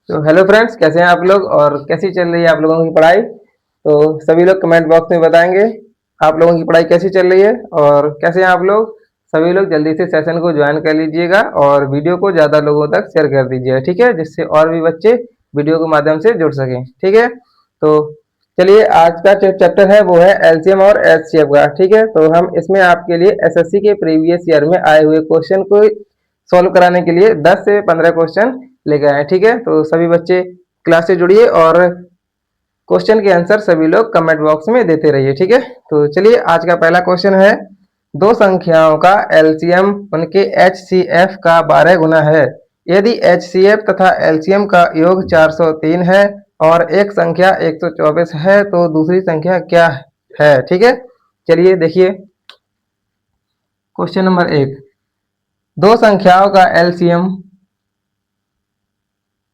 तो hello friends, कैसे हैं आप लोग और कैसी चल रही है आप लोगों की पढ़ाई। तो सभी लोग कमेंट बॉक्स में बताएंगे आप लोगों की पढ़ाई कैसी चल रही है और कैसे हैं आप लोग। सभी लोग जल्दी से सेशन को ज्वाइन कर लीजिएगा और वीडियो को ज़्यादा लोगों तक शेयर कर दीजिएगा, ठीक है, जिससे और भी बच्चे वीडियो के माध्यम से जुड़ सकें, ठीक है। तो चलिए, आज का जो चैप्टर है वो है एलसीएम और एचसीएफ का, ठीक है। तो हम इसमें आपके लिए एसएससी के प्रीवियस ईयर में आए हुए क्वेश्चन को सॉल्व कराने के लिए 10 से 15 क्वेश्चन लेके आए, ठीक है। तो सभी बच्चे क्लास से जुड़िए और क्वेश्चन के आंसर सभी लोग कमेंट बॉक्स में देते रहिए, ठीक है। तो चलिए, आज का पहला क्वेश्चन है, दो संख्याओं का एलसीएम उनके एचसीएफ का 12 गुना है। यदि एचसीएफ तथा एलसीएम का योग 403 है और एक संख्या 124 है तो दूसरी संख्या क्या है, ठीक है। चलिए देखिए, क्वेश्चन नंबर 1, दो संख्याओं का एलसीएम,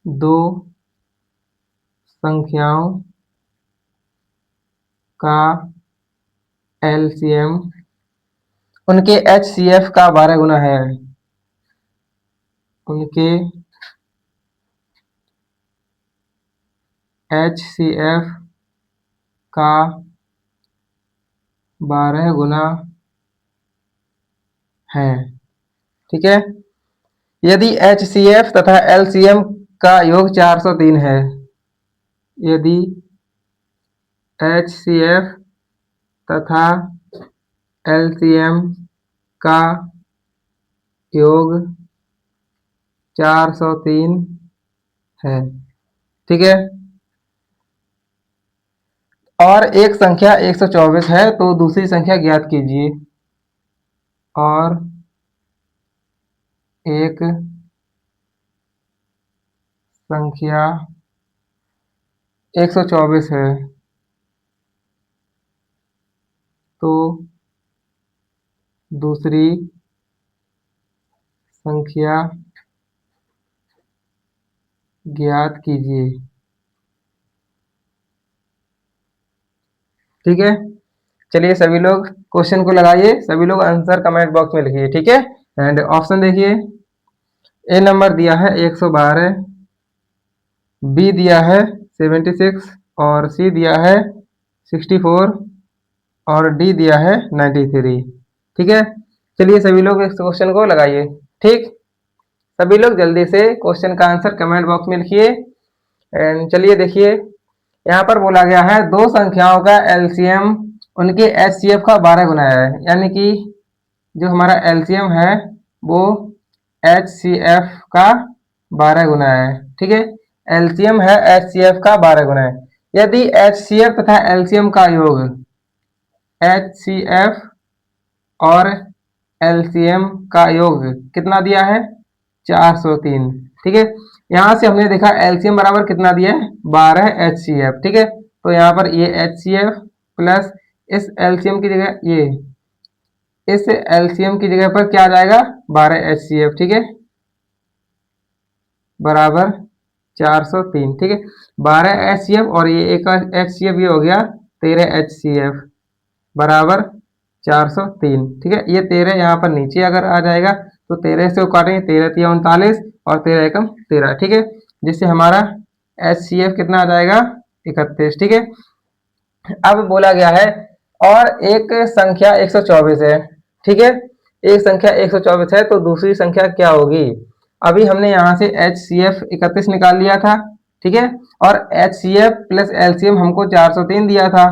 दो संख्याओं का एलसीएम उनके एचसीएफ का 12 गुना है। उनके एचसीएफ का 12 गुना है, ठीक है। यदि एचसीएफ तथा एलसीएम का योग 403 है, यदि एचसीएफ तथा एलसीएम का योग 403 है, ठीक है, और एक संख्या 124 है तो दूसरी संख्या ज्ञात कीजिए। और एक संख्या 124 है तो दूसरी संख्या ज्ञात कीजिए, ठीक है। चलिए, सभी लोग क्वेश्चन को लगाइए, सभी लोग आंसर कमेंट बॉक्स में लिखिए, ठीक है। एंड ऑप्शन देखिए, ए नंबर दिया है 112, बी दिया है 76 और सी दिया है 64 और डी दिया है 93, ठीक है। चलिए, सभी लोग इस क्वेश्चन को लगाइए, ठीक। सभी लोग जल्दी से क्वेश्चन का आंसर कमेंट बॉक्स में लिखिए। एंड चलिए देखिए, यहाँ पर बोला गया है दो संख्याओं का एलसीएम उनके एचसीएफ का 12 गुना है, यानी कि जो हमारा एलसीएम है वो एचसीएफ का 12 गुना है, ठीक है। एलसीएम है एचसीएफ का 12 गुना है। यदि एचसीएफ तथा एलसीएम का योग, एचसीएफ और एलसीएम का योग कितना दिया है, 403, ठीक है। यहाँ से हमने देखा एलसीएम बराबर कितना दिया है, 12 एचसीएफ, ठीक है। तो यहाँ पर ये एचसीएफ प्लस इस एलसीएम की जगह ये, इस एलसीएम की जगह पर क्या आ जाएगा, 12 एचसीएफ, ठीक है, बराबर 403, ठीक है। 12 एचसीएफ और ये एक एचसीएफ, ये हो गया 13 एचसीएफ बराबर 403, ठीक है। ये 13 यहाँ पर नीचे अगर आ जाएगा तो 13 से काटेंगे, 13 तिया 39 और 13 एकम 13, ठीक है, जिससे हमारा एचसीएफ कितना आ जाएगा, 31, ठीक है। अब बोला गया है और एक संख्या 124 है, ठीक है। एक संख्या 124 है तो दूसरी संख्या क्या होगी। अभी हमने यहाँ से एचसीएफ 31 निकाल लिया था, ठीक है, और एचसीएफ प्लस एलसीएम हमको 403 दिया था।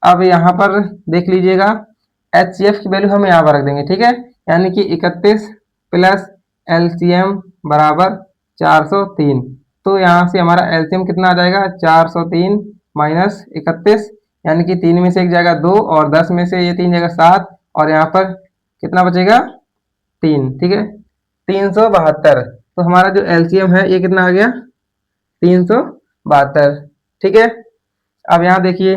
अब यहाँ पर देख लीजिएगा, एचसीएफ की वैल्यू हम यहाँ पर रख देंगे, ठीक है, यानी कि 31 प्लस एलसीएम बराबर 403। तो यहाँ से हमारा एलसीएम कितना आ जाएगा, 403 माइनस 31, यानी कि 3 में से एक जाएगा 2 और 10 में से ये 3 जाएगा 7 और यहाँ पर कितना बचेगा, 3, ठीक है, 372। तो हमारा जो एलसीएम है ये कितना आ गया, 372, ठीक है। अब यहाँ देखिए,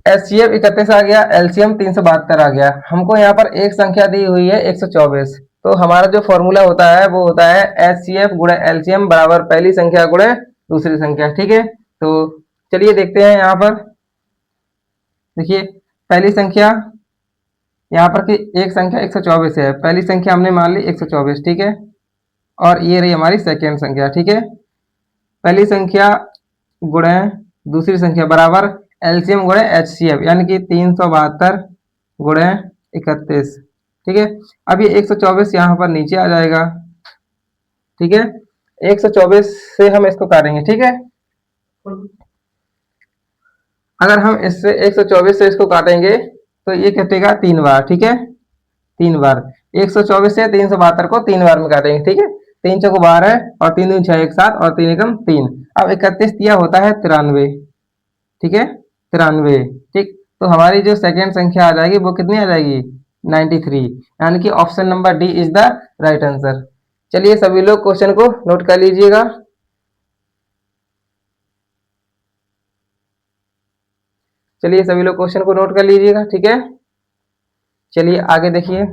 एचसीएफ 31 आ गया, एलसीएम 372 आ गया। हमको यहाँ पर एक संख्या दी हुई है 124, तो हमारा जो फॉर्मूला होता है वो होता है एचसीएफ गुणे एलसीएम बराबर पहली संख्या गुणे दूसरी संख्या, ठीक है। तो चलिए देखते हैं, यहाँ पर देखिए, पहली संख्या यहाँ पर कि एक संख्या 124 है, पहली संख्या हमने मान ली 124, ठीक है। और ये रही हमारी सेकेंड संख्या। ठीक है, पहली संख्या गुणे दूसरी संख्या बराबर एलसीएम गुणे एचसीएफ, यानी कि 372 गुणे 31। ठीक है, अब ये 124 यहाँ पर नीचे आ जाएगा। ठीक है, 124 से हम इसको काटेंगे। ठीक है, अगर हम इससे 124 से इसको काटेंगे तो ये कटेगा 3 बार। ठीक है, 3 बार 124 से 372 को 3 बार में काटेंगे। ठीक है, 3 चौको 12 और 3 दूनी 6 1 7 और 3 एकम 3। अब 31 दिया होता है 93। ठीक है, 93। ठीक, तो हमारी जो सेकेंड संख्या आ जाएगी वो कितनी आ जाएगी? 93, यानी कि option number D is the right answer. चलिए सभी लोग क्वेश्चन को नोट कर लीजिएगा। चलिए सभी लोग क्वेश्चन को नोट कर लीजिएगा। ठीक है, चलिए आगे देखिए।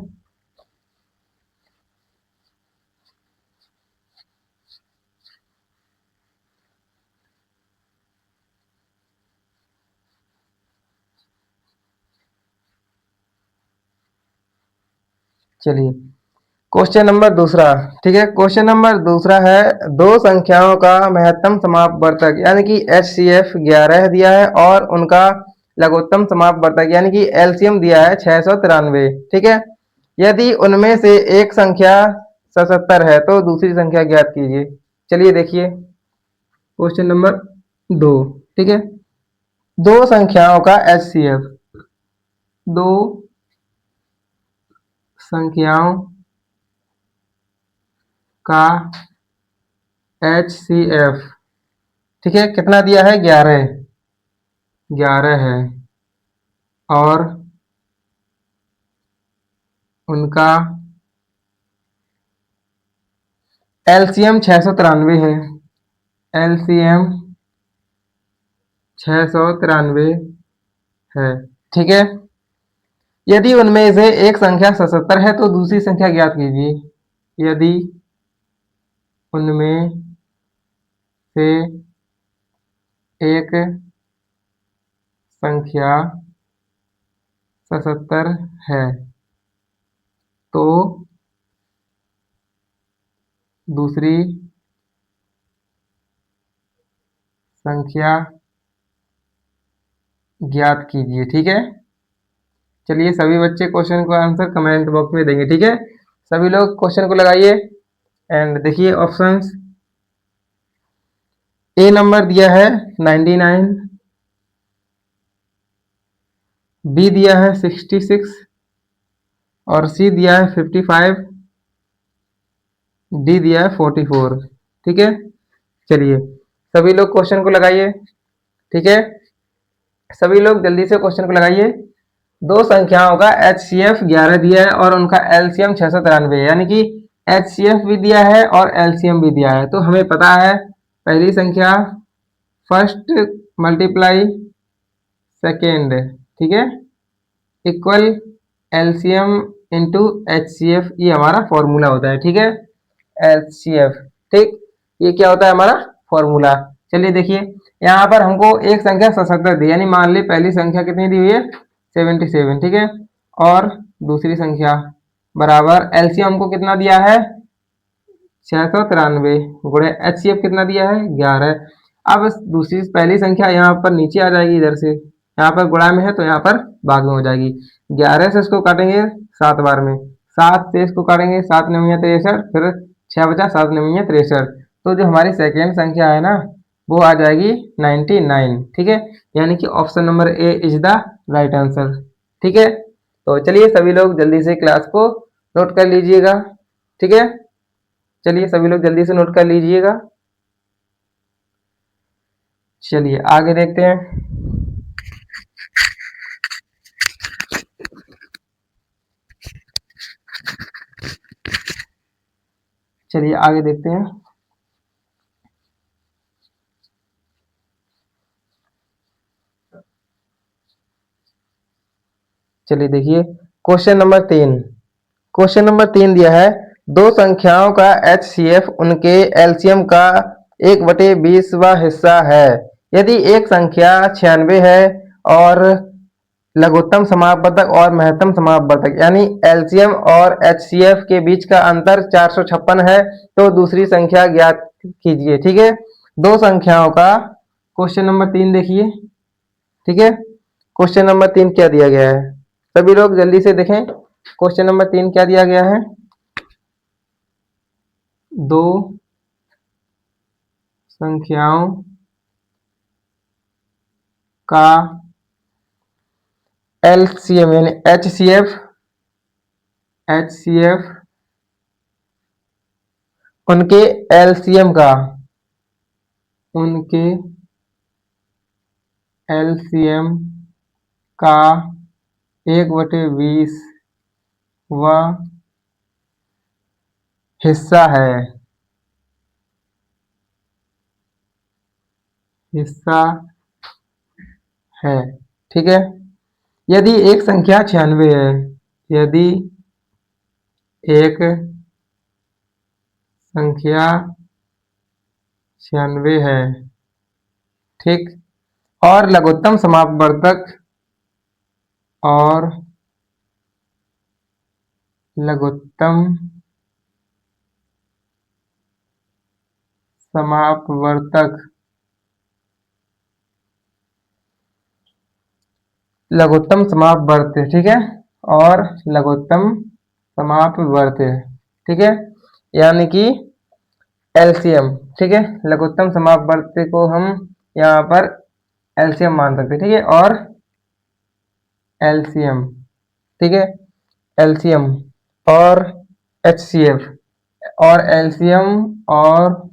चलिए क्वेश्चन नंबर दूसरा। ठीक है, क्वेश्चन नंबर दूसरा है दो संख्याओं का महत्तम समापवर्तक यानी कि HCF 11 दिया है और उनका लघुत्तम समापवर्तक यानी कि LCM दिया है 693। ठीक है, यदि उनमें से एक संख्या 77 है तो दूसरी संख्या ज्ञात कीजिए। चलिए देखिए क्वेश्चन नंबर 2। ठीक है, दो संख्याओं का HCF, दो संख्याओं का HCF। ठीक है, कितना दिया है? 11 है और उनका LCM 693 है। LCM 693 है। ठीक है, यदि उनमें से एक संख्या 77 है तो दूसरी संख्या ज्ञात कीजिए। यदि उनमें से एक संख्या 77 है तो दूसरी संख्या ज्ञात कीजिए। ठीक है, चलिए सभी बच्चे क्वेश्चन का आंसर कमेंट बॉक्स में देंगे। ठीक है, सभी लोग क्वेश्चन को लगाइए एंड देखिए ऑप्शंस। ए नंबर दिया है 99, बी दिया है 66 और सी दिया है 55, डी दिया है 44। ठीक है, चलिए सभी लोग क्वेश्चन को लगाइए। ठीक है, सभी लोग जल्दी से क्वेश्चन को लगाइए। दो संख्याओं का HCF 11 दिया है और उनका LCM 693 यानी कि HCF भी दिया है और LCM भी दिया है। तो हमें पता है पहली संख्या फर्स्ट मल्टीप्लाई सेकेंड, ठीक है, इक्वल LCM इंटू HCF, ये हमारा फॉर्मूला होता है। ठीक है, HCF। ठीक, ये क्या होता है? हमारा फॉर्मूला। चलिए देखिए यहाँ पर हमको एक संख्या 77 दी, यानी मान ली पहली संख्या कितनी दी हुई है? 77। ठीक है, और दूसरी संख्या बराबर LCM हमको कितना दिया है? 693 गुणे HCF कितना दिया है? 11। अब दूसरी पहली संख्या यहाँ पर नीचे आ जाएगी, इधर से यहाँ पर गुणा में है तो यहाँ पर भाग में हो जाएगी। 11 से इसको काटेंगे 7 बार में, 7 से इसको काटेंगे 7 9 63, फिर 6 बचा 7 9 63। तो जो हमारी सेकेंड संख्या है ना वो आ जाएगी 99। ठीक है, यानी कि option number A is the right answer. ठीक है, तो चलिए सभी लोग जल्दी से क्लास को नोट कर लीजिएगा। ठीक है, चलिए सभी लोग जल्दी से नोट कर लीजिएगा। चलिए आगे देखते हैं। चलिए आगे देखते हैं। चलिए देखिए क्वेश्चन नंबर 3। क्वेश्चन नंबर 3 दिया है दो संख्याओं का HCF उनके LCM का 1/20वां हिस्सा है। यदि एक संख्या 96 है और लघुत्तम समापवर्तक और महत्तम समापवर्तक यानी एलसीएम और एचसीएफ के बीच का अंतर 456 है। तो दूसरी संख्या ज्ञात कीजिए। ठीक है, दो संख्याओं का क्वेश्चन नंबर 3 देखिए। ठीक है, क्वेश्चन नंबर 3 क्या दिया गया है, सभी लोग जल्दी से देखें। क्वेश्चन नंबर 3 क्या दिया गया है, दो संख्याओं का एलसीएम यानी एचसीएफ उनके एलसीएम का उनके एलसीएम का 1/20 व हिस्सा है। ठीक है, यदि एक संख्या 96 है, यदि एक संख्या 96 है, ठीक, और लघुत्तम समापवर्तक और लघुत्तम समापवर्तक लघुत्तम समापवर्त्य, ठीक है, और लघुत्तम समापवर्त्य, ठीक है, यानी कि एलसीएम। ठीक है, लघुत्तम समापवर्त्य को हम यहाँ पर एलसीएम मान सकते हैं। ठीक है, और एलसीएम, ठीक है, एलसीएम और एचसीएफ और एलसीएम और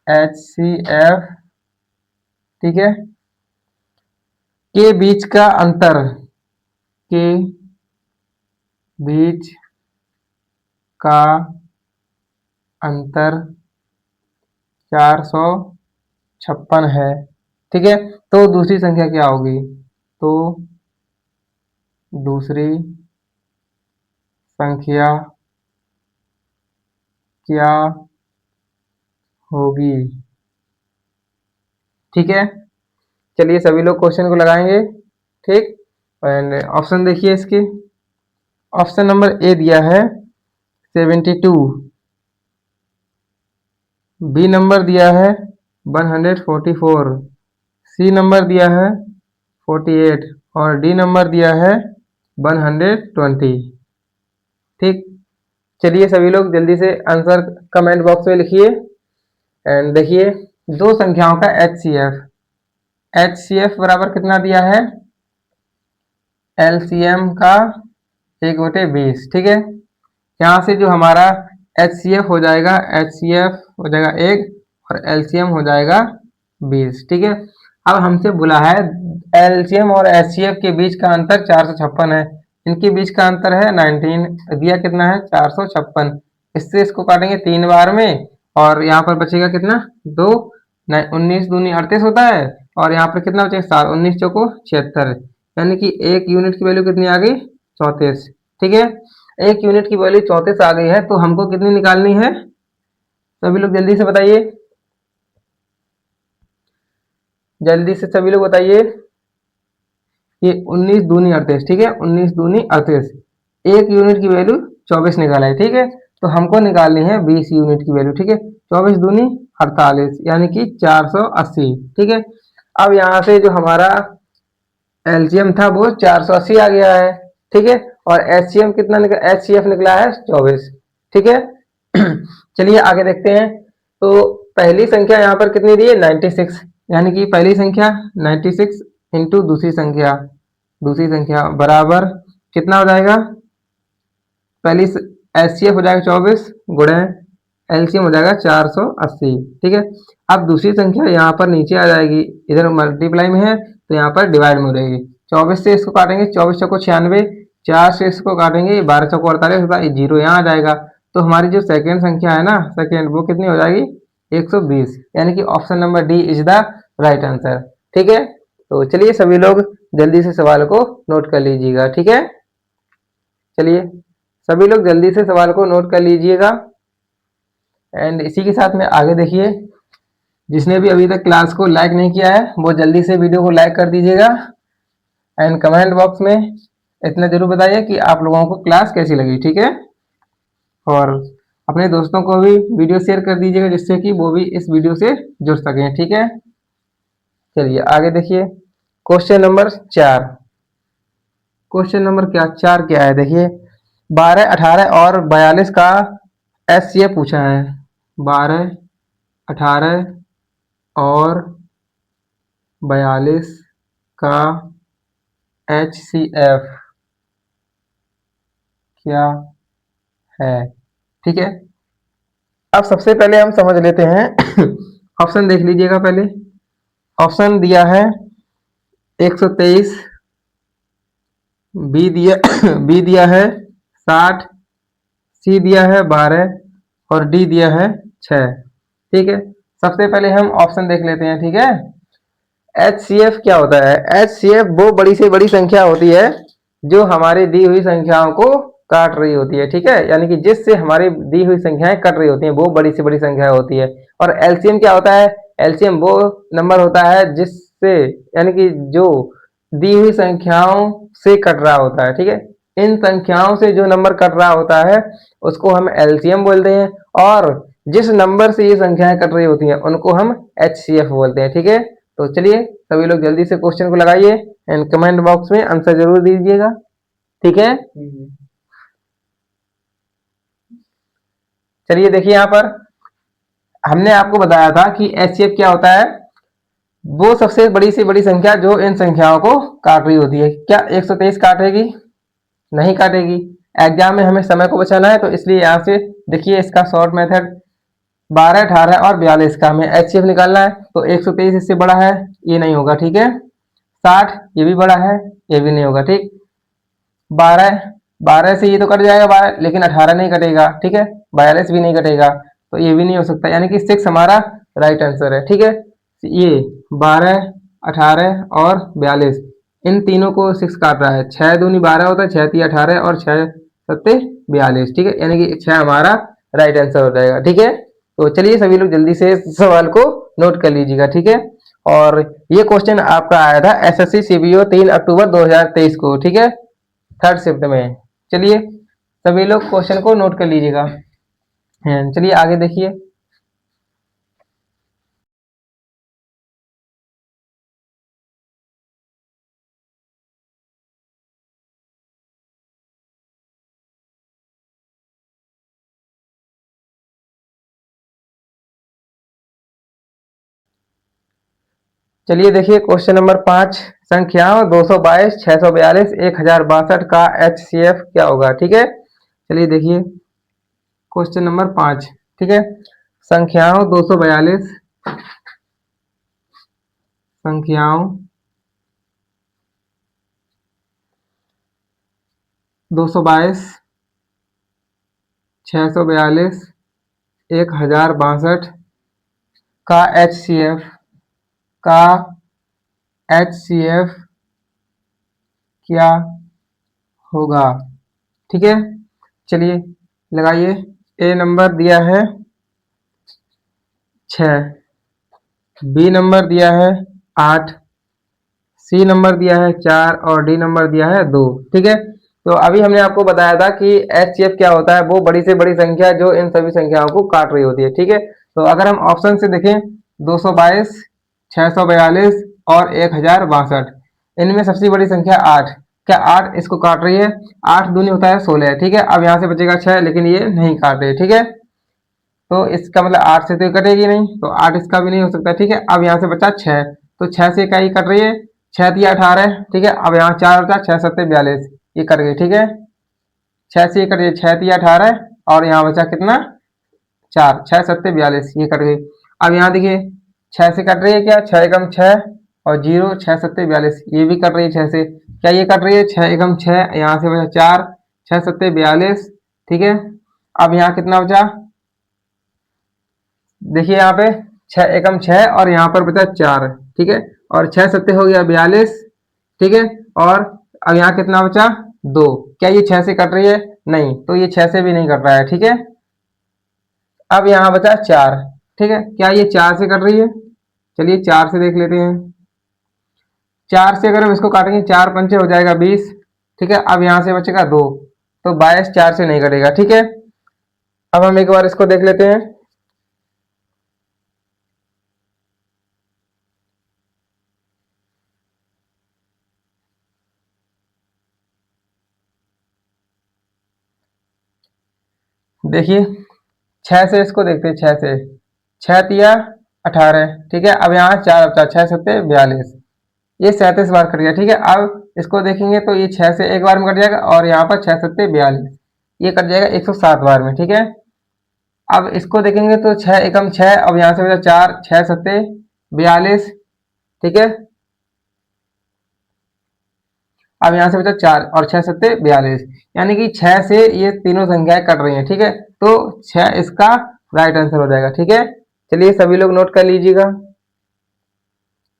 एचसीएफ, ठीक है, के बीच का अंतर, के बीच का अंतर 456 है। ठीक है, तो दूसरी संख्या क्या होगी, तो दूसरी संख्या क्या होगी। ठीक है, चलिए सभी लोग क्वेश्चन को लगाएंगे। ठीक, एंड ऑप्शन देखिए इसके। ऑप्शन नंबर ए दिया है 72, बी नंबर दिया है 144, सी नंबर दिया है 48 और डी नंबर दिया है 120। ठीक, चलिए सभी लोग जल्दी से आंसर कमेंट बॉक्स में लिखिए। एंड देखिए दो संख्याओं का एचसीएफ बराबर कितना दिया है, एलसीएम का 1/20। ठीक है, यहाँ से जो हमारा एचसीएफ हो जाएगा, एचसीएफ हो जाएगा 1 और एलसीएम हो जाएगा 20। ठीक है, अब हमसे बोला है एलसीएम और एचसीएफ के बीच का अंतर 456 है, इनके बीच का अंतर है 19, दिया कितना है 456। इससे इसको काटेंगे 3 बार में और यहाँ पर बचेगा कितना, 2, 19 दूनी 38 होता है और यहाँ पर कितना बचेगा 7, 19 चौको 76, यानी कि 1 यूनिट की वैल्यू कितनी आ गई 34। ठीक है, 1 यूनिट की वैल्यू 34 आ गई है, तो हमको कितनी निकालनी है, सभी लोग जल्दी से बताइए, जल्दी से सभी लोग बताइए। ये 19 दूनी 38, ठीक है, 19 दूनी 38, 1 यूनिट की वैल्यू 24 निकाला है। ठीक है, तो हमको निकालनी है 20 यूनिट की वैल्यू। ठीक है, 24 दूनी 48 यानी कि 480। ठीक है, अब यहाँ से जो हमारा एलसीएम था वो 480 आ गया है। ठीक है, और एचसीएम कितना निकला, एचसीएफ निकला है 24। ठीक है, चलिए आगे देखते हैं। तो पहली संख्या यहाँ पर कितनी दी है 96, यानी कि पहली संख्या 96 इंटू दूसरी संख्या बराबर कितना हो जाएगा, पहली एचसीएफ हो जाएगा 24 गुणे एलसीएम हो जाएगा 480। ठीक है, अब दूसरी संख्या यहाँ पर नीचे आ जाएगी, इधर मल्टीप्लाई में है तो यहाँ पर डिवाइड में हो जाएगी। 24 से इसको काटेंगे 24 चौको 96, 4 से इसको काटेंगे 12 चौको 48 होता है, 0 यहाँ आ जाएगा। तो हमारी जो सेकेंड संख्या है ना, सेकेंड, वो कितनी हो जाएगी 120, यानी कि option number D is the right answer. ठीक है, तो चलिए सभी लोग जल्दी से सवाल को नोट कर लीजिएगा। ठीक है, चलिए सभी लोग जल्दी से सवाल को नोट कर लीजिएगा। एंड इसी के साथ में आगे देखिए, जिसने भी अभी तक क्लास को लाइक नहीं किया है वो जल्दी से वीडियो को लाइक कर दीजिएगा। एंड कमेंट बॉक्स में इतना जरूर बताइए कि आप लोगों को क्लास कैसी लगी, ठीक है। और अपने दोस्तों को भी वीडियो शेयर कर दीजिएगा जिससे कि वो भी इस वीडियो से जुड़ सकें, ठीक है। चलिए आगे देखिए क्वेश्चन नंबर 4। क्वेश्चन नंबर क्या 4 क्या है, देखिए 12, 18 और 42 का एचसीएफ पूछा है। 12, 18 और 42 का एचसीएफ क्या है, ठीक है। अब सबसे पहले हम समझ लेते हैं ऑप्शन देख लीजिएगा पहले। ऑप्शन दिया है 123, बी दिया बी दिया है 60, सी दिया है 12 और डी दिया है 6, ठीक है। सबसे पहले हम ऑप्शन देख लेते हैं, ठीक है। एचसीएफ क्या होता है? एचसीएफ वो बड़ी से बड़ी संख्या होती है जो हमारी दी हुई संख्याओं को काट रही होती है, ठीक है। यानी कि जिससे हमारी दी हुई संख्याएं कट रही होती हैं वो बड़ी से बड़ी संख्या होती है। और एलसीएम क्या होता है? एलसीएम वो नंबर होता है जिससे, यानी कि जो दी हुई संख्याओं से कट रहा होता है, ठीक है। इन संख्याओं से जो नंबर कट रहा होता है उसको हम एलसीएम बोलते हैं, और जिस नंबर से ये संख्याएं कट रही होती हैं उनको हम एचसीएफ बोलते हैं, ठीक है। तो चलिए सभी लोग जल्दी से क्वेश्चन को लगाइए एंड कमेंट बॉक्स में आंसर जरूर दीजिएगा, ठीक है। चलिए देखिए यहाँ पर हमने आपको बताया था कि एचसीएफ क्या होता है। वो सबसे बड़ी से बड़ी संख्या जो इन संख्याओं को काट रही होती है। क्या 123 काटेगी? नहीं काटेगी। एग्जाम में हमें समय को बचाना है तो इसलिए यहाँ से देखिए इसका शॉर्ट मेथड 12, 18 और 42 का हमें एचसीएफ निकालना है। तो 123 इससे बड़ा है, ये नहीं होगा, ठीक है। 60 ये भी बड़ा है, ये भी नहीं होगा, ठीक। 12, 12 से ये तो कट जाएगा 12, लेकिन 18 नहीं कटेगा, ठीक है। 42 भी नहीं कटेगा, तो ये भी नहीं हो सकता, यानी कि 6 हमारा राइट आंसर है, ठीक है। ये 12, 18 और 42 इन तीनों को 6 काट रहा है। 6 दूनी 12 होता है, 6 तीन 18 और 6 सत्ते 42, ठीक है। यानी कि 6 हमारा राइट आंसर हो जाएगा, ठीक है। तो चलिए सभी लोग जल्दी से सवाल को नोट कर लीजिएगा, ठीक है। और ये क्वेश्चन आपका आया था एसएससी सीबीओ 3 अक्टूबर 2023 को, ठीक है, थर्ड शिफ्ट में। चलिए सभी लोग क्वेश्चन को नोट कर लीजिएगा। चलिए आगे देखिए। चलिए देखिए क्वेश्चन नंबर 5। संख्याओं 222, 642, 1062 का एचसीएफ क्या होगा, ठीक है। चलिए देखिए क्वेश्चन नंबर 5, ठीक है। संख्याओं 242, संख्याओं 222, 642, 1062 का एचसीएफ क्या होगा, ठीक है। चलिए लगाइए। ए नंबर दिया है 6, बी नंबर दिया है 8, सी नंबर दिया है 4 और डी नंबर दिया है 2, ठीक है। तो अभी हमने आपको बताया था कि एचसीएफ क्या होता है, वो बड़ी से बड़ी संख्या जो इन सभी संख्याओं को काट रही होती है, ठीक है। तो अगर हम ऑप्शन से देखें 222, 642 और 1062, इनमें सबसे बड़ी संख्या 8। क्या 8 इसको काट रही है? 8 दूनी होता है 16, ठीक है। अब यहाँ से बचेगा 6, लेकिन ये नहीं काट रही है, ठीक है। तो इसका मतलब 8 से तो कटेगी नहीं, तो 8 इसका भी नहीं हो सकता, ठीक है। अब यहाँ से बचा 6, तो 6 से क्या ही कट रही है? 6 दिया 18, ठीक है। अब यहाँ 4 बचा, 6 सत्ते 42, ये कट गई, ठीक है। 6 से ये कट गई, 6 दिया 18 और यहाँ बचा कितना? 4, 6 सत्ते 42, ये कट गई। अब यहाँ देखिए 6 से कट रही है, क्या 6 एकम 6 और 0, 6 सत्ते 42, ये भी कट रही है 6 से। क्या ये कट रही है? 6 एकम 6, यहाँ से बचा 4, 6 सत्ते 42, ठीक है। अब यहाँ कितना बचा? देखिए यहाँ पे 6 एकम 6 और यहाँ पर बचा 4, ठीक है। और 6 सत्ते हो गया 42, ठीक है। और अब यहाँ कितना बचा? 2। क्या ये 6 से कट रही है? नहीं, तो ये 6 से भी नहीं कट रहा है, ठीक है। अब यहाँ बचा 4, ठीक है। क्या ये 4 से कट रही है? चलिए 4 से देख लेते हैं। 4 से अगर हम इसको काटेंगे, 4 पंचे हो जाएगा 20। ठीक है, अब यहाँ से बचेगा 2, तो 22 4 से नहीं कटेगा। ठीक है, अब हम एक बार इसको देख लेते हैं। देखिए 6 से इसको देखते हैं, 6 से, 6 तिया 18। ठीक है, अब यहाँ 4 बचा, 6 सत्ते 42, ये 37 बार कट गया। ठीक है, अब इसको देखेंगे तो ये 6 से एक बार में कट जाएगा, और यहाँ पर 6 सत्ते 42, ये कट जाएगा 107 बार में। ठीक है, अब इसको देखेंगे तो 6 एकम 6, अब यहाँ से बचा 4, 6 सत्ते 42। ठीक है, अब यहाँ से बचा 4 और 6 सत्ते 42, यानी कि 6 से ये तीनों संख्याएं कट रही हैं। ठीक है, तो 6 इसका राइट आंसर हो जाएगा। ठीक है, चलिए सभी लोग नोट कर लीजिएगा।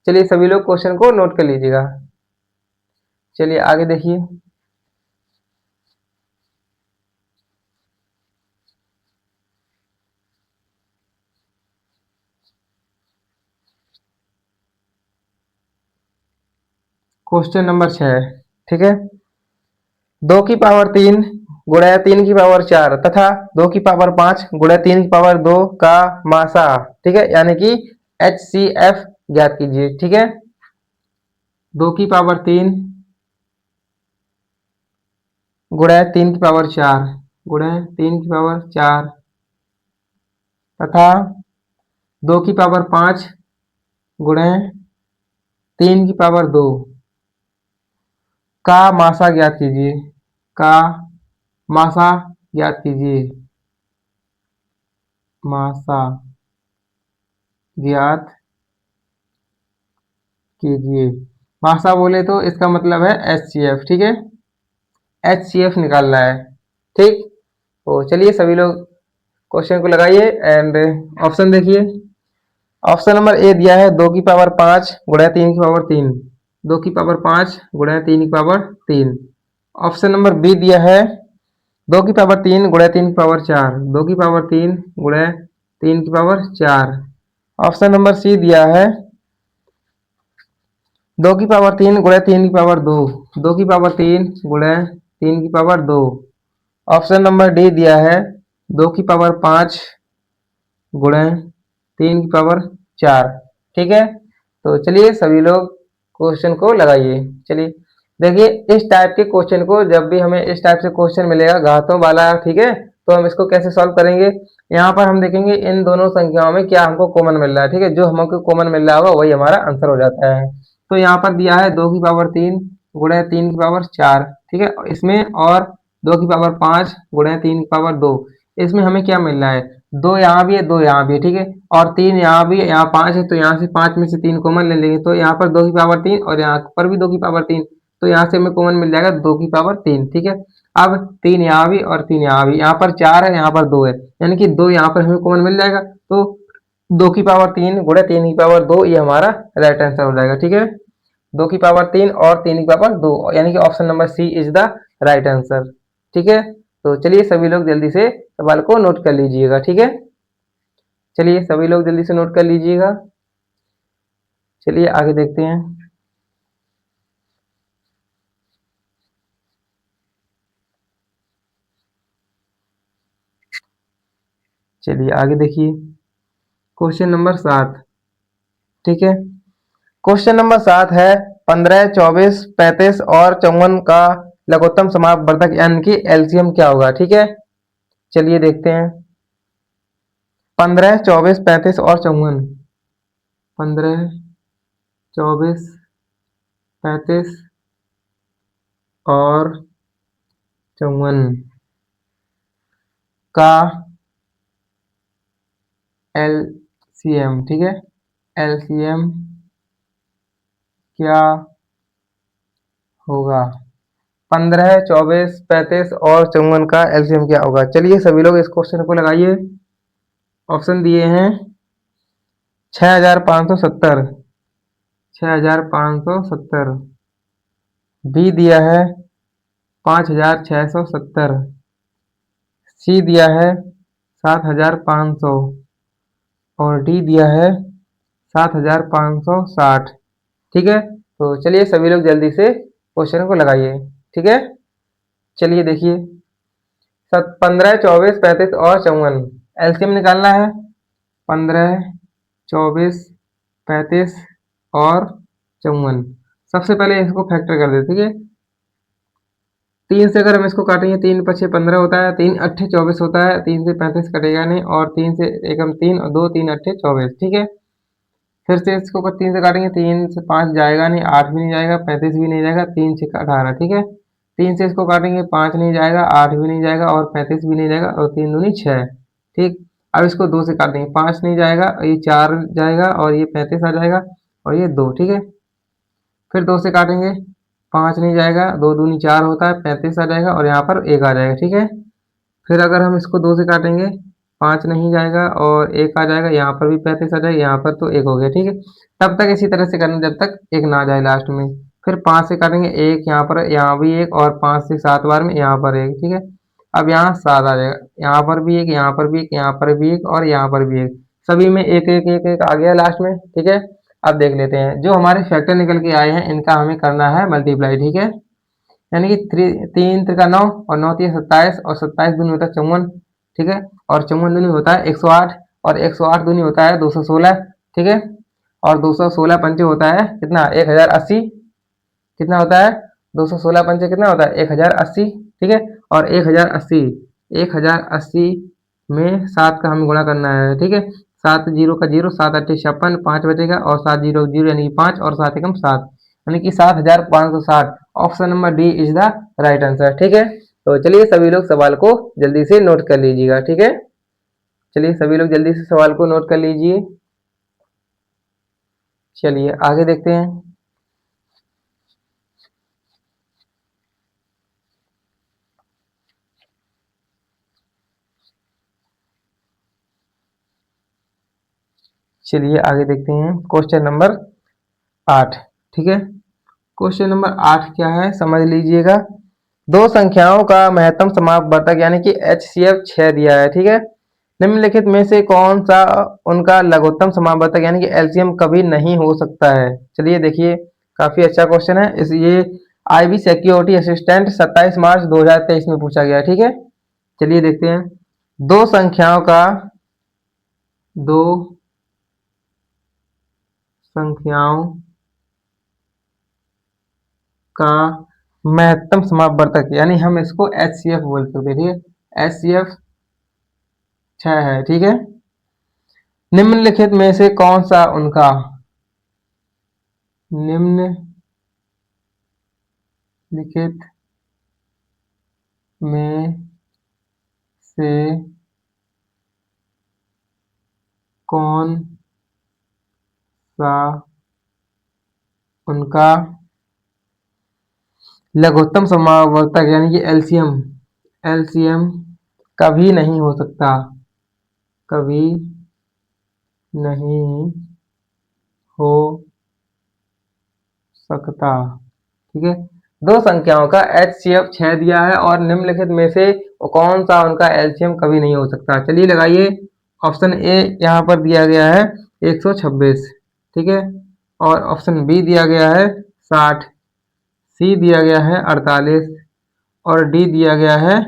चलिए सभी लोग क्वेश्चन को नोट कर लीजिएगा। चलिए आगे देखिए। Question number 6। ठीक है, 2 की पावर 3 गुणा 3 की पावर 4 तथा 2 की पावर 5 गुणा 3 की पावर 2 का मासा, ठीक है, यानी कि HCF ज्ञात कीजिए। ठीक है, 2 की पावर 3 गुणा 3 की पावर 4 गुणा 3 की पावर 4 तथा 2 की पावर 5 गुणा 3 की पावर 2 का मासा ज्ञात कीजिए। का मासा ज्ञात कीजिए। मासा ज्ञात कीजिए। मासा बोले तो इसका मतलब है HCF। ठीक है, HCF निकालना है। ठीक, तो चलिए सभी लोग क्वेश्चन को लगाइए एंड ऑप्शन देखिए। ऑप्शन नंबर ए दिया है 2 की पावर 5 गुणा 3 की पावर 3, 2 की पावर 5 गुणा 3 की पावर 3। ऑप्शन नंबर बी दिया है 2 की पावर 3 गुणा 3 की पावर 4, 2 की पावर 3 गुणा 3 की पावर 4। ऑप्शन नंबर सी दिया है 2 की पावर 3 गुणा 3 की पावर 2, 2 की पावर 3 गुणा 3 की पावर 2। ऑप्शन नंबर डी दिया है 2 की पावर 5 गुणा 3 की पावर 4। ठीक है, तो चलिए सभी लोग क्वेश्चन को लगाइए। चलिए देखिए, इस टाइप के क्वेश्चन को जब भी हमें इस टाइप से क्वेश्चन मिलेगा घातों वाला, ठीक है, तो हम इसको कैसे सॉल्व करेंगे। यहाँ पर हम देखेंगे इन दोनों संख्याओं में क्या हमको कॉमन मिल रहा है। ठीक है, जो हमको कॉमन मिल रहा होगा वही हमारा आंसर हो जाता है। तो यहाँ पर दिया है 2 की पावर 3 गुणा 3 की पावर 4। ठीक है, इसमें और 2 की पावर 5 गुणा 3 की पावर 2, इसमें हमें क्या मिल रहा है, 2 यहाँ भी है 2 यहाँ भी है। ठीक है, और 3 यहाँ भी है, यहाँ 5 है, तो यहाँ से 5 में से 3 कॉमन ले लेंगे, तो यहाँ पर 2 की पावर 3 और यहाँ पर भी 2 की पावर 3, तो यहाँ से हमें कॉमन मिल जाएगा 2 की पावर 3। ठीक है, अब 3 यहाँ भी और 3 यहाँ भी, यहाँ पर 4 है यहाँ पर 2 है, यानी कि 2 यहाँ पर हमें कॉमन मिल जाएगा, तो 2 की पावर 3 गुणा 3 की पावर 2 ये हमारा राइट आंसर हो जाएगा। ठीक है, 2 की पावर 3 और 3 की पावर 2, यानी कि option number C is the right answer. ठीक है, तो चलिए सभी लोग जल्दी से सवाल को नोट कर लीजिएगा। ठीक है, चलिए सभी लोग जल्दी से नोट कर लीजिएगा। चलिए आगे देखते हैं। चलिए आगे देखिए, क्वेश्चन नंबर 7। ठीक है, क्वेश्चन नंबर 7 है 15, 24, 35 और 54 का लघुत्तम समापवर्धक यानी कि एलसीएम क्या होगा। ठीक है, चलिए देखते हैं। 15, 24, 35 और 54। 15, 24, 35 और 54 का एलसीएम। ठीक है, एलसीएम क्या होगा। 15, 24, 35 और 54 का एलसीएम क्या होगा। चलिए सभी लोग इस क्वेश्चन को लगाइए। ऑप्शन दिए हैं 6570, 6570। बी दिया है 5670। सी दिया है 7500 और डी दिया है 7560। ठीक है, तो चलिए सभी लोग जल्दी से क्वेश्चन को लगाइए। ठीक है, चलिए देखिए 15, 24, 35 और 54 एलसीएम निकालना है। 15, 24, 35 और 54। सबसे पहले इसको फैक्टर कर देते, ठीक है। 3 से अगर हम इसको काटेंगे, 3 पछे 15 होता है, 3 अट्ठे 24 होता है, 3 से 35 कटेगा नहीं, और 3 से एक हम 3 और 2 3 अट्ठे 24, ठीक है। फिर से इसको 3 से काटेंगे, 3 से 5 जाएगा नहीं, 8 भी नहीं जाएगा, 35 भी नहीं जाएगा, 3 6 18, ठीक है। 3 से इसको काटेंगे, 5 नहीं जाएगा, 8 भी नहीं जाएगा, और 35 भी नहीं जाएगा, और 3 दूनी 6, ठीक। अब इसको 2 से काटेंगे, 5 नहीं जाएगा, ये 4 जाएगा, और ये 35 आ जाएगा, और ये 2, ठीक है। फिर 2 से काटेंगे, 5 नहीं जाएगा, 2 दूनी 4 होता है, 35 आ जाएगा, और यहाँ पर 1 आ जाएगा, ठीक है। फिर अगर हम इसको 2 से काटेंगे, 5 नहीं जाएगा और 1 आ जाएगा, यहाँ पर भी 35 आ जाएगा, यहाँ पर तो 1 हो गया, ठीक है। तब तक इसी तरह से करना जब तक 1 ना आ जाए लास्ट में। फिर 5 से काटेंगे, 1 यहाँ पर, यहाँ भी 1, और 5 से 7 बार में यहाँ पर 1, ठीक है। अब यहाँ 7 आ जाएगा, यहाँ पर भी 1, यहाँ पर भी 1, यहाँ पर भी 1, और यहाँ पर भी 1, सभी में 1 1 1 1 आ गया लास्ट में, ठीक है। अब देख लेते हैं जो हमारे फैक्टर निकल के आए हैं, इनका हमें करना है मल्टीप्लाई, ठीक है। यानी कि 3 त्रिका 9, और 9 3 27, और 27 दूनी होता है 54, ठीक है। और 54 दूनी होता है 108, और 108 दूनी होता है 216, ठीक है। और 216 पंचे होता है कितना, 1080, कितना होता है 216 पंचे कितना होता है 1080, ठीक है। और 1080, 1080 में 7 का हमें गुणा करना है, ठीक है। 7 जीरो का जीरो, 7 अट्ठे 56, 5 बचेगा, और 7 जीरो जीरो यानी कि 5, और 7 एकम 7, यानी कि 7560। Option number D is the right answer, ठीक है। तो चलिए सभी लोग सवाल को जल्दी से नोट कर लीजिएगा, ठीक है। चलिए सभी लोग जल्दी से सवाल को नोट कर लीजिए। चलिए आगे देखते हैं। चलिए आगे देखते हैं क्वेश्चन नंबर 8, ठीक है। क्वेश्चन नंबर 8 क्या है समझ लीजिएगा। दो संख्याओं का महत्तम समापवर्तक यानी कि HCF 6 दिया है, ठीक है। निम्नलिखित में से कौन सा उनका लघुत्तम समापवर्तक यानी कि LCM कभी नहीं हो सकता है। चलिए देखिए काफी अच्छा क्वेश्चन है। इस ये IB सिक्योरिटी असिस्टेंट 27 मार्च 2023 में पूछा गया, ठीक है। चलिए देखते हैं। दो संख्याओं का दो संख्याओं का महत्तम समापवर्तक यानी हम इसको HCF बोल सकते हैं, ठीक है। HCF 6 है, ठीक है। निम्नलिखित में से कौन सा उनका निम्नलिखित में से कौन सा उनका लघुत्तम समापवर्तक यानी कि LCM कभी नहीं हो सकता, कभी नहीं हो सकता, ठीक है। दो संख्याओं का HCF 6 दिया है और निम्नलिखित में से कौन सा उनका LCM कभी नहीं हो सकता। चलिए लगाइए। ऑप्शन ए यहाँ पर दिया गया है 126, ठीक है। और ऑप्शन बी दिया गया है 60, सी दिया गया है 48, और डी दिया गया है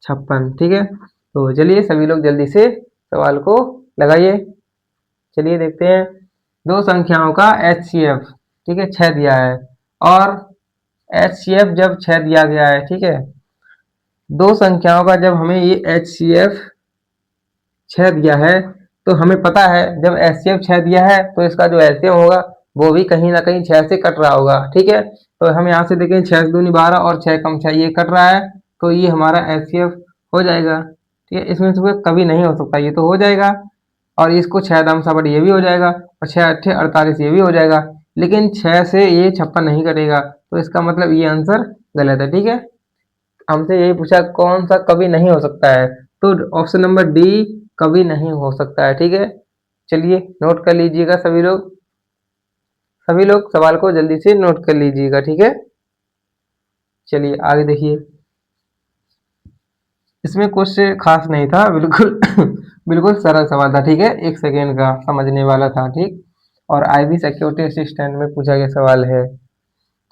56, ठीक है। तो चलिए सभी लोग जल्दी से सवाल को लगाइए। चलिए देखते हैं। दो संख्याओं का HCF, ठीक है, 6 दिया है, और HCF जब 6 दिया गया है, ठीक है, दो संख्याओं का जब हमें ये HCF 6 दिया है, तो हमें पता है जब HCF 6 दिया है तो इसका जो LCM होगा वो भी कहीं ना कहीं 6 से कट रहा होगा, ठीक है। तो हम यहाँ से देखें 6 दूनी 12 और 6 कम 6 ये कट रहा है, तो ये हमारा HCF हो जाएगा, ठीक है। इसमें से कभी नहीं हो सकता, ये तो हो जाएगा, और इसको 6 दाम साबड़ ये भी हो जाएगा, और 6 अट्ठे 48 ये भी हो जाएगा, लेकिन 6 से ये 56 नहीं कटेगा, तो इसका मतलब ये आंसर गलत है, ठीक है। हमसे यही पूछा कौन सा कभी नहीं हो सकता है, तो ऑप्शन नंबर डी कभी नहीं हो सकता है, ठीक है। चलिए नोट कर लीजिएगा सभी लोग सवाल को जल्दी से नोट कर लीजिएगा, ठीक है। चलिए आगे देखिए। इसमें कुछ खास नहीं था, बिल्कुल बिल्कुल सरल सवाल था, ठीक है। 1 सेकेंड का समझने वाला था, ठीक। और IB सिक्योरिटी असिस्टेंट में पूछा गया सवाल है।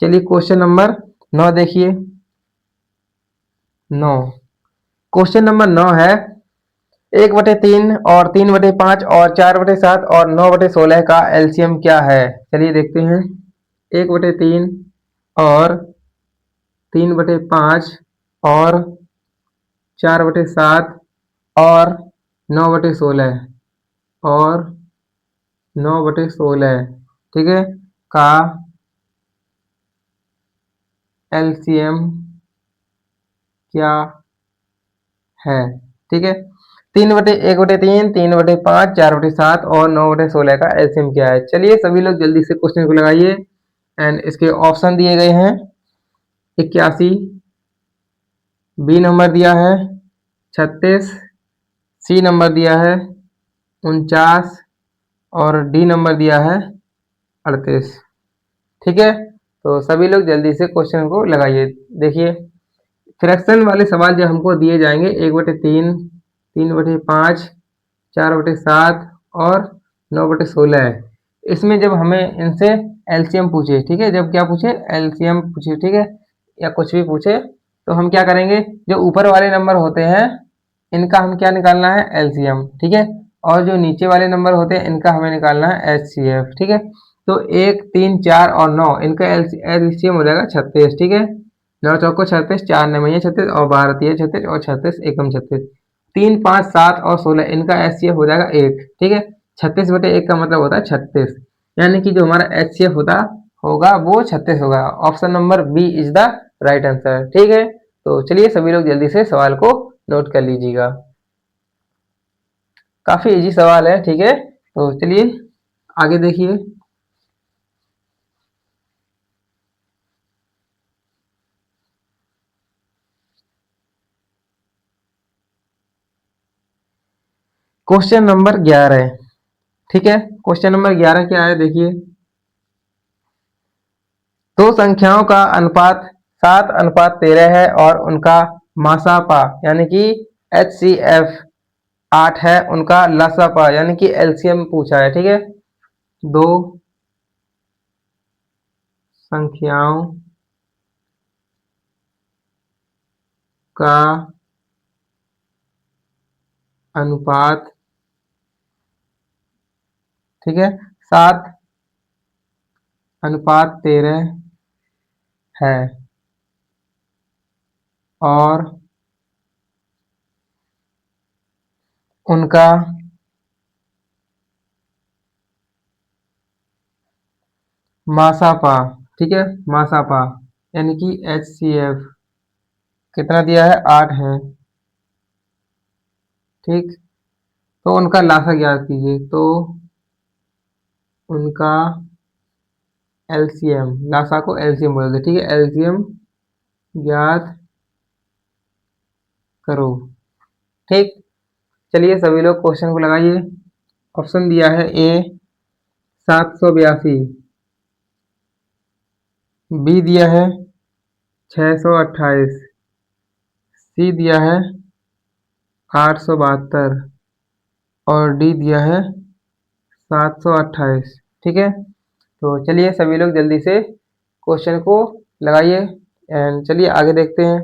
चलिए क्वेश्चन नंबर 9 देखिए। 9, क्वेश्चन नंबर 9 है 1/3 और 3/5 और 4/7 और 9/16 का एलसीएम क्या है। चलिए देखते हैं। 1/3 और 3/5 और 4/7 और 9/16 और 9/16, ठीक है, का एलसीएम क्या है। ठीक है, 1/3, 3/5, 4/7 और 9/16 का एलसीएम क्या है। चलिए सभी लोग जल्दी से क्वेश्चन को लगाइए एंड इसके ऑप्शन दिए गए हैं। 81, बी नंबर दिया है 36, सी नंबर दिया है 49 और डी नंबर दिया है 38। ठीक है, तो सभी लोग जल्दी से क्वेश्चन को लगाइए। देखिए, फ्रैक्शन वाले सवाल जो हमको दिए जाएंगे 1/3, 3/5, 4/7 और 9/16 है। इसमें जब हमें इनसे एलसीएम पूछे, ठीक है, जब क्या पूछे, एलसीएम पूछे, ठीक है, या कुछ भी पूछे, तो हम क्या करेंगे, जो ऊपर वाले नंबर होते हैं इनका हम क्या निकालना है, एलसीएम। ठीक है, और जो नीचे वाले नंबर होते हैं इनका हमें निकालना है एचसीएफ। ठीक है, तो 1, 3, 4 और 9 इनका एलसीएम हो जाएगा 36। ठीक है, 9 चौको 36, 4 9 36 और 12 3 36 और 36 एकम 36। 3, 5, 7 और 16 इनका एचसीएफ हो जाएगा 1। ठीक है, 36/1 का मतलब होता है 36, यानी कि जो हमारा एचसीएफ होगा वो 36 होगा। Option number B is the right answer. ठीक है, तो चलिए सभी लोग जल्दी से सवाल को नोट कर लीजिएगा। काफी इजी सवाल है। ठीक है, तो चलिए आगे देखिए। Question number 11। ठीक है, क्वेश्चन नंबर 11 क्या है, देखिए। दो संख्याओं का अनुपात 7:13 है और उनका मासापा यानी कि एचसीएफ 8 है, उनका लसापा यानी कि एलसीएम पूछा है। ठीक है, दो संख्याओं का अनुपात, ठीक है, 7:13 है और उनका मासापा, ठीक है, मासापा यानी कि एचसीएफ कितना दिया है, 8 है। ठीक, तो उनका लासा ज्ञात कीजिए, तो उनका एलसीएम, लासा को एलसीएम बोलते हैं। ठीक है, एलसीएम ज्ञात करो। ठीक, चलिए सभी लोग क्वेश्चन को लगाइए। ऑप्शन दिया है ए 782, बी दिया है 628, सी दिया है 872 और डी दिया है 728। ठीक है, तो चलिए सभी लोग जल्दी से क्वेश्चन को लगाइए एंड चलिए आगे देखते हैं।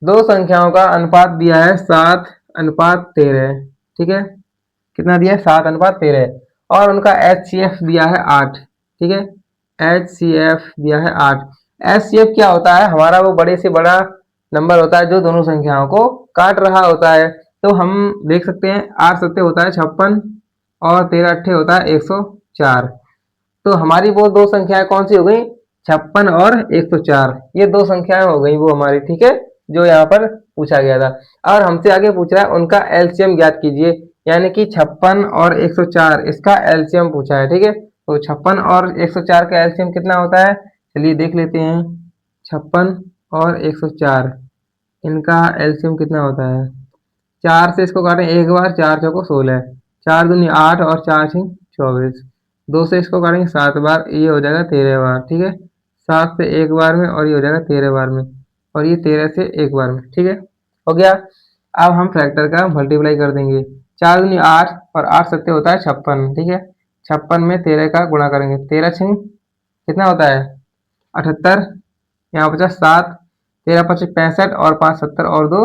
दो संख्याओं का अनुपात दिया है 7:13। ठीक है, कितना दिया है, 7:13 और उनका एचसीएफ दिया है 8। ठीक है, एचसीएफ दिया है 8। एचसीएफ क्या होता है, हमारा वो बड़े से बड़ा नंबर होता है जो दोनों संख्याओं को काट रहा होता है। तो हम देख सकते हैं 8 सत्ते होता है 56 और 13 अट्ठे होता है 104। तो हमारी वो दो संख्याएं कौन सी हो गई, 56 और 104, ये दो संख्याएं हो गई वो हमारी। ठीक है, जो यहाँ पर पूछा गया था। और हमसे आगे पूछ रहा है उनका एलसीएम ज्ञात कीजिए, यानी कि 56 और 104 इसका एलसीएम पूछा है। ठीक है, तो 56 और 104 का एलसीएम कितना होता है, चलिए देख लेते हैं। 56 और 104 इनका एलसीएम कितना होता है, 4 से इसको काटें एक बार, 4 चौको 16, 4 दूनी 8 और 4 छीं 24, 2 से इसको काटेंगे 7 बार, ये हो जाएगा 13 बार। ठीक है, 7 से एक बार में और ये हो जाएगा 13 बार में और ये 13 से एक बार में। ठीक है, हो गया। अब हम फैक्टर का मल्टीप्लाई कर देंगे। 4 दूनी 8 और 8 सत्ते होता है 56। ठीक है, 56 में 13 का गुणा करेंगे, 13 छीं कितना होता है 78, यहाँ 50 7, 13 25 65 और 5 70 और 2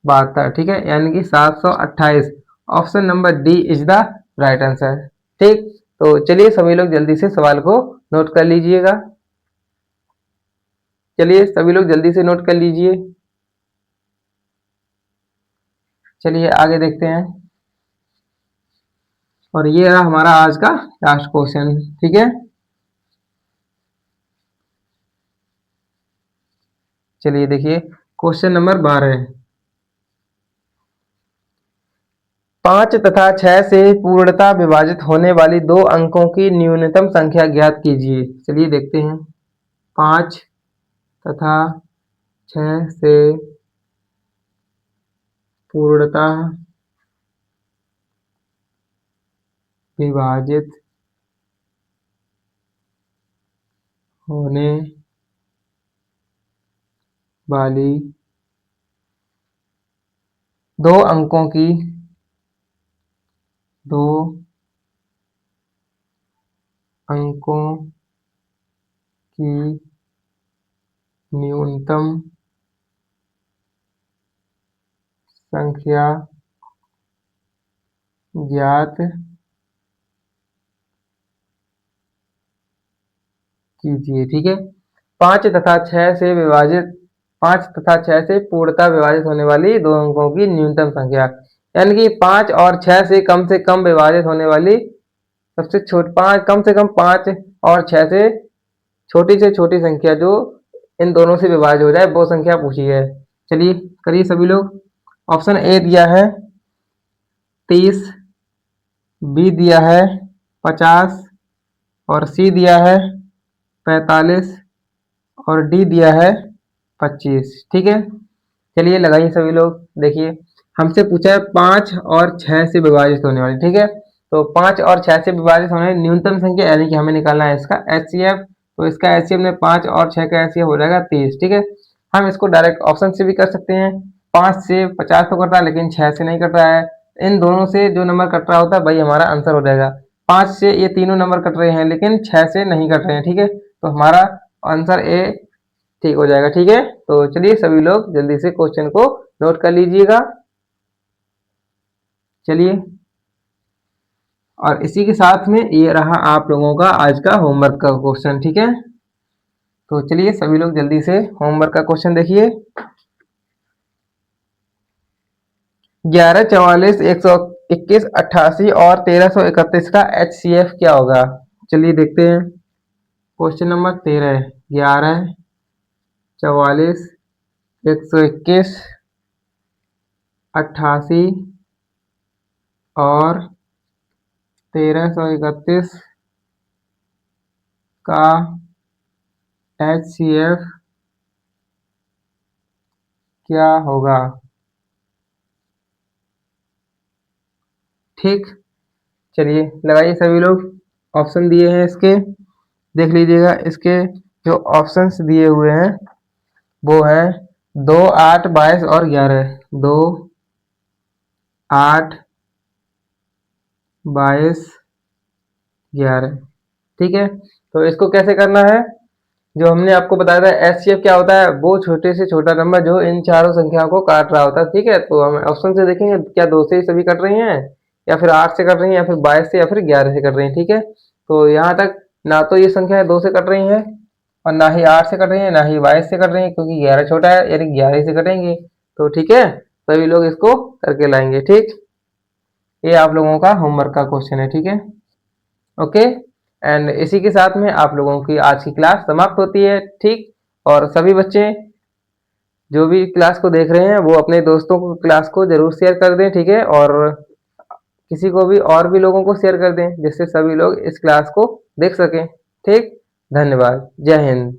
72, ठीक है, यानी कि 728। Option number D is the right answer. ठीक, तो चलिए सभी लोग जल्दी से सवाल को नोट कर लीजिएगा। चलिए सभी लोग जल्दी से नोट कर लीजिए। चलिए आगे देखते हैं। और ये रहा हमारा आज का लास्ट क्वेश्चन, ठीक है। चलिए देखिए क्वेश्चन नंबर 12, 5 तथा 6 से पूर्णतः विभाजित होने वाली दो अंकों की न्यूनतम संख्या ज्ञात कीजिए। चलिए देखते हैं। 5 तथा 6 से पूर्णतः विभाजित होने वाली दो अंकों की न्यूनतम संख्या ज्ञात कीजिए, ठीक है। 5 तथा 6 से विभाजित 5 तथा 6 से पूर्णतः विभाजित होने वाली दो अंकों की न्यूनतम संख्या, यानी कि 5 और 6 से कम विभाजित होने वाली सबसे छोटी 5, कम से कम 5 और 6 से छोटी संख्या जो इन दोनों से विभाज्य हो जाए वो संख्या पूछी है। चलिए करिए सभी लोग। ऑप्शन ए दिया है 30, बी दिया है 50 और सी दिया है 45 और डी दिया है 25, ठीक है। चलिए लगाइए सभी लोग। देखिए हमसे पूछा है 5 और 6 से विभाजित होने वाली, ठीक है। तो 5 और 6 से विभाजित होने वाली न्यूनतम संख्या, यानी कि हमें निकालना है इसका एचसीएफ। तो इसका एचसीएफ में 5 और 6 का एचसीएफ हो जाएगा 30, ठीक है। हम इसको डायरेक्ट ऑप्शन से भी कर सकते हैं। 5 से 50 तो कट रहा है लेकिन 6 से नहीं कट रहा है। इन दोनों से जो नंबर कट रहा होता है वही हमारा आंसर हो जाएगा। 5 से ये तीनों नंबर कट रहे हैं लेकिन 6 से नहीं कट रहे हैं, ठीक है। तो हमारा आंसर ए ठीक हो जाएगा, ठीक है। तो चलिए सभी लोग जल्दी से क्वेश्चन को नोट कर लीजिएगा। चलिए, और इसी के साथ में ये रहा आप लोगों का आज का होमवर्क का क्वेश्चन, ठीक है। तो चलिए सभी लोग जल्दी से होमवर्क का क्वेश्चन देखिए। 11 44 121 88 और 1331 का एचसीएफ क्या होगा? चलिए देखते हैं। क्वेश्चन नंबर 13, 11 44 121 88 और 1331 का एचसीएफ क्या होगा? ठीक, चलिए लगाइए सभी लोग। ऑप्शन दिए हैं इसके, देख लीजिएगा। इसके जो ऑप्शंस दिए हुए हैं वो हैं 2 8 22 और 11। 2 8 22 11, ठीक है। तो इसको कैसे करना है, जो हमने आपको बताया था एचसीएफ क्या होता है, वो छोटे से छोटा नंबर जो इन चारों संख्याओं को काट रहा होता है, ठीक है। तो हम ऑप्शन से देखेंगे क्या 2 से ही सभी कट रही हैं, या फिर 8 से कट रही हैं, या फिर 22 से, या फिर 11 से कट रही हैं, ठीक है। तो यहाँ तक ना तो ये संख्या 2 से कट रही हैं और ना ही 8 से कट रही हैं, ना ही 22 से कट रही हैं, क्योंकि 11 छोटा है, यानी 11 से कटेंगे। तो ठीक है, सभी लोग इसको करके लाएंगे, ठीक। ये आप लोगों का होमवर्क का क्वेश्चन है, ठीक है। ओके, एंड इसी के साथ में आप लोगों की आज की क्लास समाप्त होती है, ठीक। और सभी बच्चे जो भी क्लास को देख रहे हैं वो अपने दोस्तों को क्लास को जरूर शेयर कर दें, ठीक है। और किसी को भी और भी लोगों को शेयर कर दें जिससे सभी लोग इस क्लास को देख सकें, ठीक। धन्यवाद, जय हिंद।